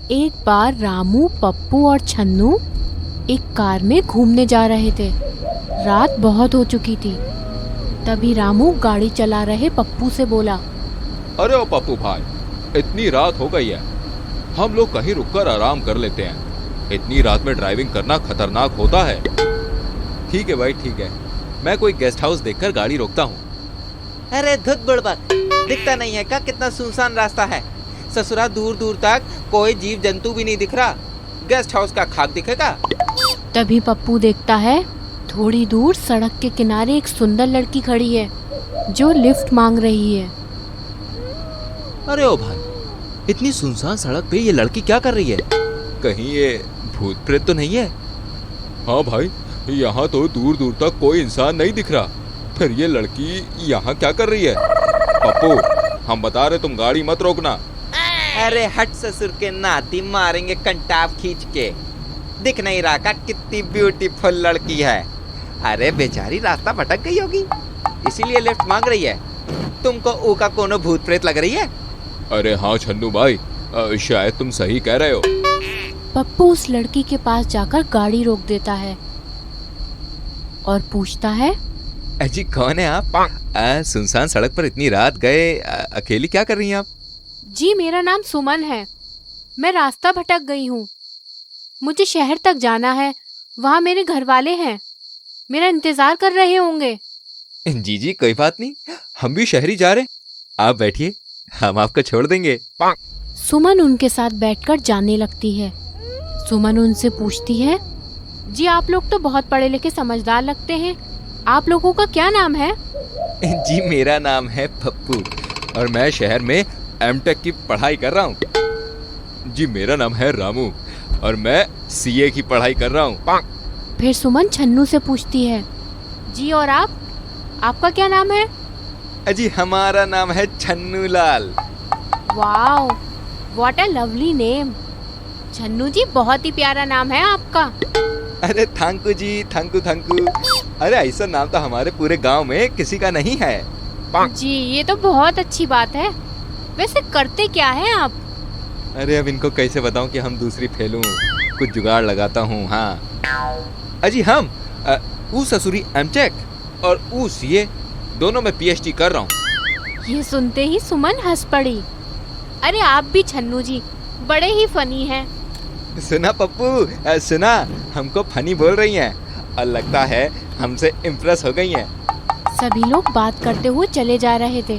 एक बार रामू, पप्पू और छन्नू एक कार में घूमने जा रहे थे। रात बहुत हो चुकी थी। तभी रामू गाड़ी चला रहे पप्पू से बोला, अरे ओ पप्पू भाई, इतनी रात हो गई है, हम लोग कहीं रुककर आराम कर लेते हैं। इतनी रात में ड्राइविंग करना खतरनाक होता है। ठीक है भाई, ठीक है, मैं कोई गेस्ट हाउस देखकर गाड़ी रोकता हूँ। अरे धुत बुड़बक, दिखता नहीं है क्या कितना सुनसान रास्ता है। ससुरा दूर दूर तक कोई जीव जंतु भी नहीं दिख रहा, गेस्ट हाउस का खाक दिखेगा। तभी पप्पू देखता है थोड़ी दूर सड़क के किनारे एक सुंदर लड़की खड़ी है जो लिफ्ट मांग रही है। अरे ओ भाई, इतनी सुनसान सड़क पे ये लड़की क्या कर रही है? कहीं ये भूत प्रेत तो नहीं है? हाँ भाई, यहाँ तो दूर दूर तक कोई इंसान नहीं दिख रहा, फिर ये लड़की यहाँ क्या कर रही है? पप्पू, हम बता रहे तुम गाड़ी मत रोकना। अरे हट ससुर के नाती, मारेंगे कंटाप खींच के। दिख नहीं रहा का कितनी ब्यूटीफुल लड़की है। अरे बेचारी रास्ता भटक गई होगी, इसीलिए लिफ्ट मांग रही है। तुमको ऊ का कोनो भूत प्रेत लग रही है? अरे हाँ छन्नू भाई, शायद तुम सही कह रहे हो। पप्पू उस लड़की के पास जाकर गाड़ी रोक देता है और पूछता है, अजी कौन है आप? सुनसान सड़क पर इतनी रात गए अकेली क्या कर रही हैं आप? जी मेरा नाम सुमन है, मैं रास्ता भटक गई हूँ। मुझे शहर तक जाना है, वहाँ मेरे घर वाले हैं, मेरा इंतजार कर रहे होंगे। जी जी कोई बात नहीं, हम भी शहरी जा रहे हैं, आप बैठिए, हम आपको छोड़ देंगे। सुमन उनके साथ बैठकर जाने लगती है। सुमन उनसे पूछती है, जी आप लोग तो बहुत पढ़े लिखे समझदार लगते हैं, आप लोगों का क्या नाम है? जी मेरा नाम है पप्पू और मैं शहर में एमटेक की पढ़ाई कर रहा हूँ। जी मेरा नाम है रामू और मैं सीए की पढ़ाई कर रहा हूँ। फिर सुमन छन्नू से पूछती है, जी और आप, आपका क्या नाम है? अजी हमारा नाम है Channu Lal. Wow, what a lovely name. Channu ji बहुत ही प्यारा नाम है आपका। अरे थैंक यू जी, थैंक यू थैंक यू। अरे ऐसा नाम तो हमारे पूरे गांव में किसी का नहीं है। जी ये तो बहुत अच्छी बात है। वैसे करते क्या हैं आप? अरे अब इनको कैसे बताऊं कि हम दूसरी फेलूं, कुछ जुगाड़ लगाता हूँ। हाँ अजी हम ऊ ससुरी एमटेक और ऊ सीए, दोनों में पीएचडी कर रहा हूँ। ये सुनते ही सुमन हंस पड़ी। अरे आप भी छन्नू जी बड़े ही फनी हैं। सुना पप्पू, सुना, हमको फनी बोल रही हैं और लगता है हमसे इम्प्रेस हो गई हैं। सभी लोग बात करते हुए चले जा रहे थे।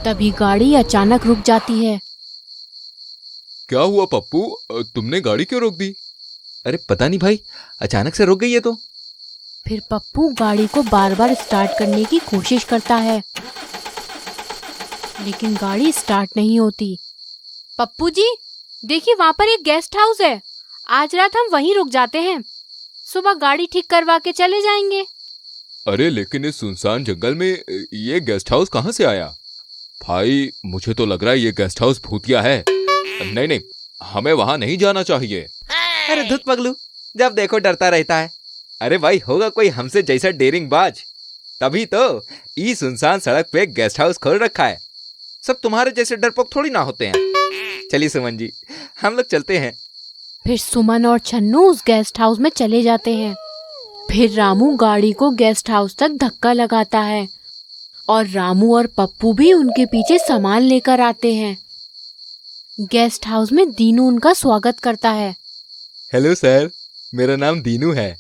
तभी गाड़ी अचानक रुक जाती है। क्या हुआ पप्पू, तुमने गाड़ी क्यों रोक दी? अरे पता नहीं भाई, अचानक से रुक गई है तो। फिर पप्पू गाड़ी को बार बार स्टार्ट करने की कोशिश करता है, लेकिन गाड़ी स्टार्ट नहीं होती। पप्पू जी देखिए, वहाँ पर एक गेस्ट हाउस है, आज रात हम वहीं रुक जाते हैं, सुबह गाड़ी ठीक करवा के चले जाएंगे। अरे लेकिन इस सुनसान जंगल में ये गेस्ट हाउस कहाँ से आया? भाई मुझे तो लग रहा है ये गेस्ट हाउस भूतिया है। नहीं नहीं, हमें वहाँ नहीं जाना चाहिए। अरे धुत पगलू, जब देखो डरता रहता है। अरे भाई होगा कोई हमसे जैसा डेरिंग बाज, तभी तो ई सुनसान सड़क पे गेस्ट हाउस खोल रखा है। सब तुम्हारे जैसे डरपोक थोड़ी ना होते हैं। चलिए सुमन जी, हम लोग चलते हैं। फिर सुमन और छन्नू उस गेस्ट हाउस में चले जाते हैं। फिर रामू गाड़ी को गेस्ट हाउस तक धक्का लगाता है और रामू और पप्पू भी उनके पीछे सामान लेकर आते हैं। गेस्ट हाउस में दीनू उनका स्वागत करता है। हेलो सर, मेरा नाम दीनू है,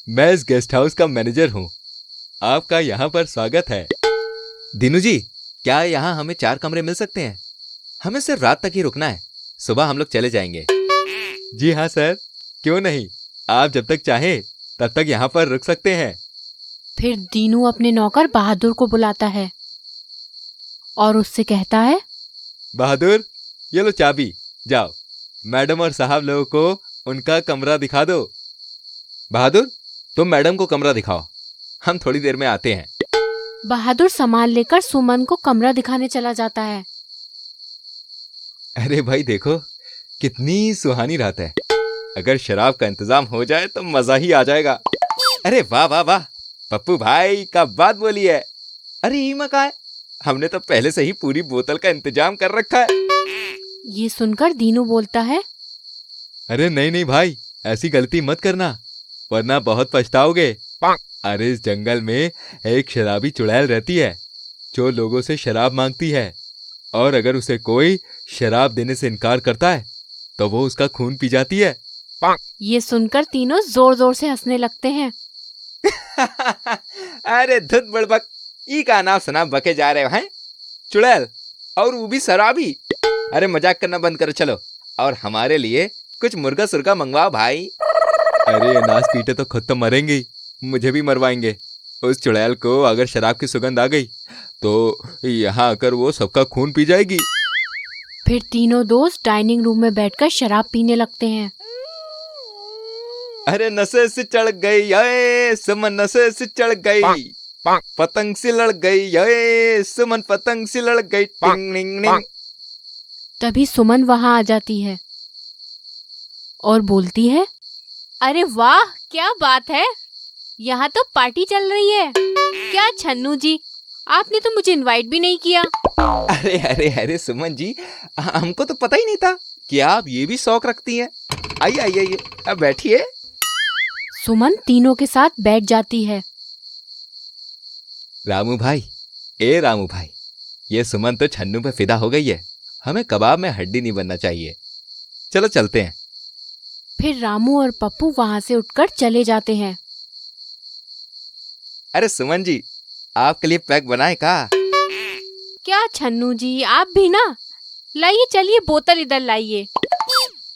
मैं इस गेस्ट हाउस का मैनेजर हूँ। आपका यहाँ पर स्वागत है। दीनू जी, क्या यहाँ हमें 4 कमरे मिल सकते हैं? हमें सिर्फ रात तक ही रुकना है, सुबह हम लोग चले जाएंगे। जी हाँ सर, क्यों नहीं, आप जब तक चाहें तब तक यहाँ पर रुक सकते हैं। फिर दीनू अपने नौकर बहादुर को बुलाता है और उससे कहता है, बहादुर ये लो चाबी, जाओ मैडम और साहब लोगों को उनका कमरा दिखा दो। बहादुर तुम मैडम को कमरा दिखाओ, हम थोड़ी देर में आते हैं। बहादुर सामान लेकर सुमन को कमरा दिखाने चला जाता है। अरे भाई देखो कितनी सुहानी रात है, अगर शराब का इंतजाम हो जाए तो मजा ही आ जाएगा। अरे वाह वाह वाह, पप्पू भाई का बात बोली है। अरे ये मका है, हमने तो पहले से ही पूरी बोतल का इंतजाम कर रखा है। ये सुनकर दीनू बोलता है, अरे नहीं नहीं भाई, ऐसी गलती मत करना वरना बहुत पछताओगे। अरे इस जंगल में एक शराबी चुड़ैल रहती है जो लोगों से शराब मांगती है, और अगर उसे कोई शराब देने से इनकार करता है तो वो उसका खून पी जाती है। ये सुनकर तीनों जोर जोर से हंसने लगते हैं। अरे धुत बड़बक, ई का नाम सुना बके जा रहे हो हैं? चुड़ैल और वो भी शराबी। अरे मजाक करना बंद करो चलो, और हमारे लिए कुछ मुर्गा सुर्गा मंगवाओ भाई। अरे ये नाच पीटे तो खुद तो मरेंगे ही, मुझे भी मरवाएंगे। उस चुड़ैल को अगर शराब की सुगंध आ गई तो यहाँ आकर वो सबका खून पी जाएगी। फिर तीनों दोस्त डाइनिंग रूम में बैठकर शराब पीने लगते हैं। अरे नशे से चढ़ गई ये सुमन, नशे से चढ़ गई, पतंग से लड़ गई ये सुमन, पतंग से लड़ गई, टिंग टिंग टिंग। तभी सुमन वहां आ जाती है और बोलती है, अरे वाह क्या बात है, यहाँ तो पार्टी चल रही है। क्या छन्नू जी, आपने तो मुझे इनवाइट भी नहीं किया। अरे अरे अरे सुमन जी, हमको तो पता ही नहीं था कि आप ये भी शौक रखती हैं। आइए आइए आइए, अब बैठिए। सुमन तीनों के साथ बैठ जाती है। रामू भाई, ए रामू भाई, ये सुमन तो छन्नू पे फिदा हो गई है, हमें कबाब में हड्डी नहीं बनना चाहिए। चलो चलते हैं। फिर रामू और पप्पू वहां से उठकर चले जाते हैं। अरे सुमन जी, आपके लिए पैक बनाए का? क्या छन्नू जी, आप भी ना? लाइए चलिए, बोतल इधर लाइए।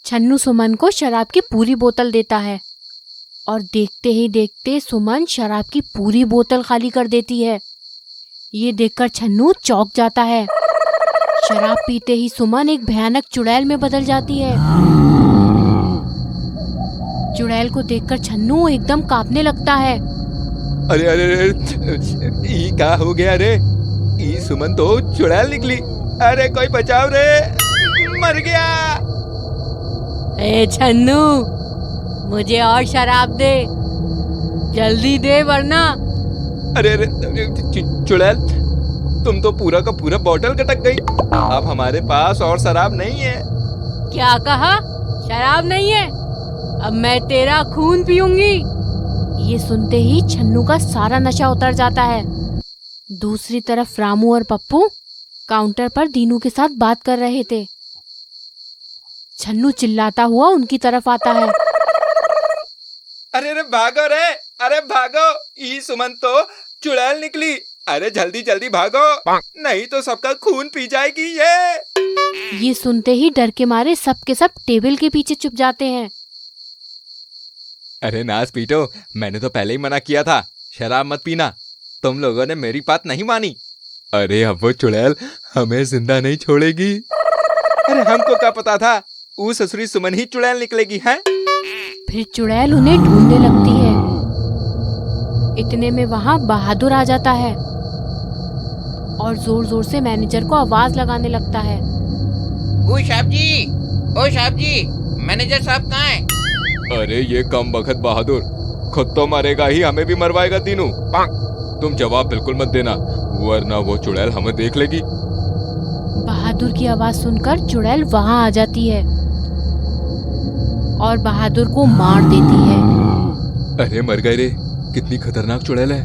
छन्नू सुमन को शराब की पूरी बोतल देता है और देखते ही देखते सुमन शराब की पूरी बोतल खाली कर देती है। ये देखकर छन्नू चौंक जाता है। शराब पीते ही सुमन एक भयानक चुड़ैल में बदल जाती है। चुड़ैल को देखकर छन्नू एकदम कांपने लगता है। अरे अरे अरे, ये क्या हो गया रे? ये सुमन तो चुड़ैल निकली। अरे कोई बचाओ रे, मर गया। ए छन्नू, मुझे और शराब दे, जल्दी दे वरना। अरे अरे चुड़ैल, तुम तो पूरा का पूरा बॉटल कटक गई। अब हमारे पास और शराब नहीं है। क्या कहा? शराब नहीं है? अब मैं तेरा खून पीऊंगी। ये सुनते ही छन्नू का सारा नशा उतर जाता है। दूसरी तरफ रामू और पप्पू काउंटर पर दीनू के साथ बात कर रहे थे। छन्नू चिल्लाता हुआ उनकी तरफ आता है। अरे अरे भागो रे, अरे भागो, ई सुमन तो चुड़ैल निकली। अरे जल्दी जल्दी भागो, नहीं तो सबका खून पी जाएगी ये। ये सुनते ही डर के मारे सब के सब टेबल के पीछे छुप जाते हैं। अरे नाच पीटो, मैंने तो पहले ही मना किया था शराब मत पीना, तुम लोगों ने मेरी बात नहीं मानी। अरे अब वो चुड़ैल हमें जिंदा नहीं छोड़ेगी। अरे हमको क्या पता था, वो ससुरी सुमन ही चुड़ैल निकलेगी है। फिर चुड़ैल उन्हें ढूंढने लगती है। इतने में वहां बहादुर आ जाता है और जोर जोर से मैनेजर को आवाज लगाने लगता है। ओ साहब जी, मैनेजर साहब कहाँ हैं? अरे ये कम बखत बहादुर, खुद तो मरेगा ही, हमें भी मरवाएगा तीनों। तुम जवाब बिल्कुल मत देना, वरना वो चुड़ैल हमें देख लेगी। बहादुर की आवाज सुनकर चुड़ैल वहां आ जाती है और बहादुर को मार देती है। अरे मर गए रे, कितनी खतरनाक चुड़ैल है।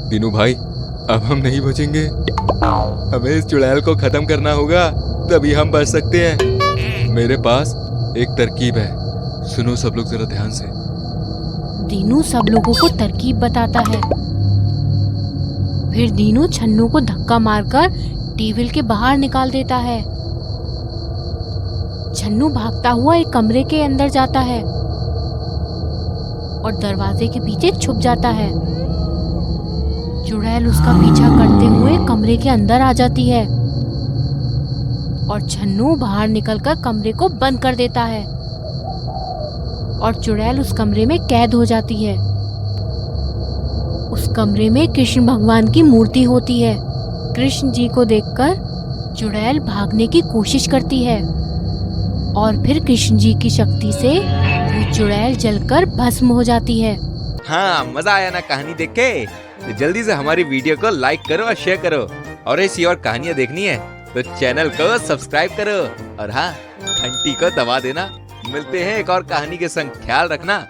दीनू भाई, अब हम नहीं बचेंगे, हमें इस चुड़ैल को खत्म करना होगा, तभी हम बच सकते हैं। मेरे पास एक तरकीब है, सुनो सब लोग जरा ध्यान से। दीनू सब लोगों को तरकीब बताता है। फिर दीनू छन्नू को धक्का मारकर टेबल के बाहर निकाल देता है। छन्नू भागता हुआ एक कमरे के अंदर जाता है और दरवाजे के पीछे छुप जाता है। चुड़ैल उसका पीछा करते हुए कमरे के अंदर आ जाती है और छन्नू बाहर निकलकर कमरे को बंद कर देता है और चुड़ैल उस कमरे में कैद हो जाती है। उस कमरे में कृष्ण भगवान की मूर्ति होती है। कृष्ण जी को देखकर चुड़ैल भागने की कोशिश करती है और फिर कृष्ण जी की शक्ति से वो चुड़ैल जलकर भस्म हो जाती है। हाँ, मजा आया ना कहानी देख के? तो जल्दी से हमारी वीडियो को लाइक करो और शेयर करो, और ऐसी और कहानियाँ देखनी है तो चैनल को सब्सक्राइब करो, और हाँ, घंटी को दबा देना। मिलते हैं एक और कहानी के संग। ख्याल रखना।